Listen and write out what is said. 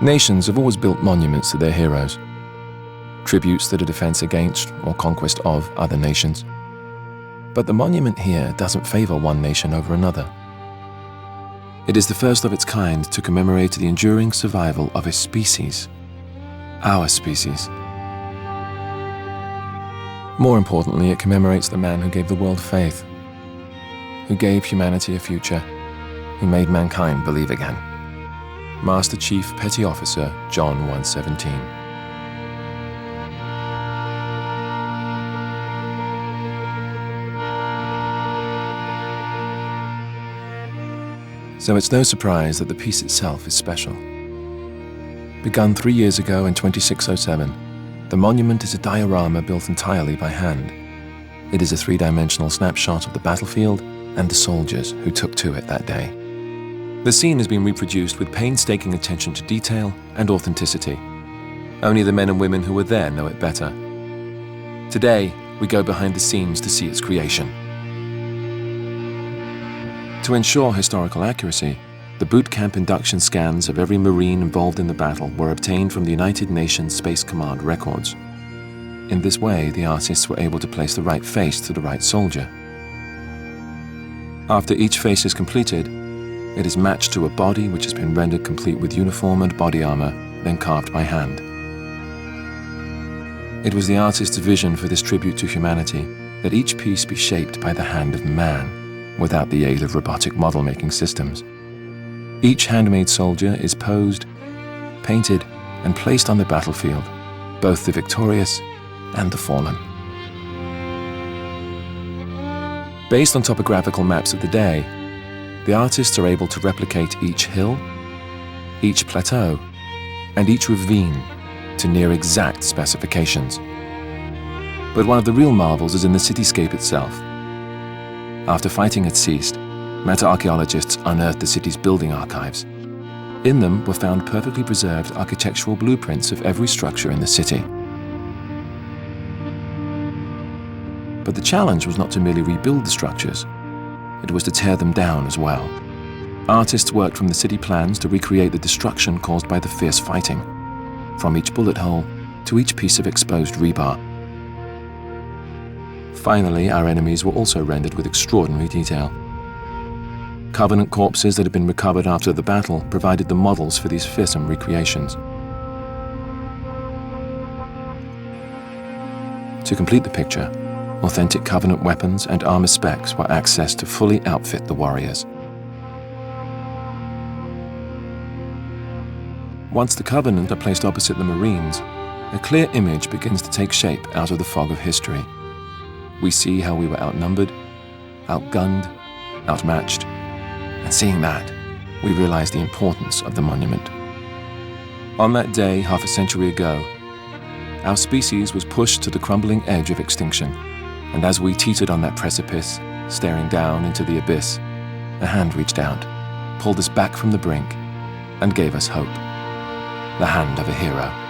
Nations have always built monuments to their heroes, tributes that are defense against or conquest of other nations. But the monument here doesn't favor one nation over another. It is the first of its kind to commemorate the enduring survival of a species, our species. More importantly, it commemorates the man who gave the world faith, who gave humanity a future, who made mankind believe again. Master Chief Petty Officer John 117. So it's no surprise that the piece itself is special. Begun 3 years ago in 2607, the monument is a diorama built entirely by hand. It is a three-dimensional snapshot of the battlefield and the soldiers who took to it that day. The scene has been reproduced with painstaking attention to detail and authenticity. Only the men and women who were there know it better. Today, we go behind the scenes to see its creation. To ensure historical accuracy, the boot camp induction scans of every Marine involved in the battle were obtained from the United Nations Space Command records. In this way, the artists were able to place the right face to the right soldier. After each face is completed, it is matched to a body which has been rendered complete with uniform and body armor, then carved by hand. It was the artist's vision for this tribute to humanity that each piece be shaped by the hand of man, without the aid of robotic model-making systems. Each handmade soldier is posed, painted, and placed on the battlefield, both the victorious and the fallen. Based on topographical maps of the day, the artists are able to replicate each hill, each plateau, and each ravine to near exact specifications. But one of the real marvels is in the cityscape itself. After fighting had ceased, meta-archaeologists unearthed the city's building archives. In them were found perfectly preserved architectural blueprints of every structure in the city. But the challenge was not to merely rebuild the structures, it was to tear them down as well. Artists worked from the city plans to recreate the destruction caused by the fierce fighting, from each bullet hole to each piece of exposed rebar. Finally, our enemies were also rendered with extraordinary detail. Covenant corpses that had been recovered after the battle provided the models for these fearsome recreations. To complete the picture, authentic Covenant weapons and armor specs were accessed to fully outfit the warriors. Once the Covenant are placed opposite the Marines, a clear image begins to take shape out of the fog of history. We see how we were outnumbered, outgunned, outmatched, and seeing that, we realize the importance of the monument. On that day, half a century ago, our species was pushed to the crumbling edge of extinction. And as we teetered on that precipice, staring down into the abyss, a hand reached out, pulled us back from the brink, and gave us hope. The hand of a hero.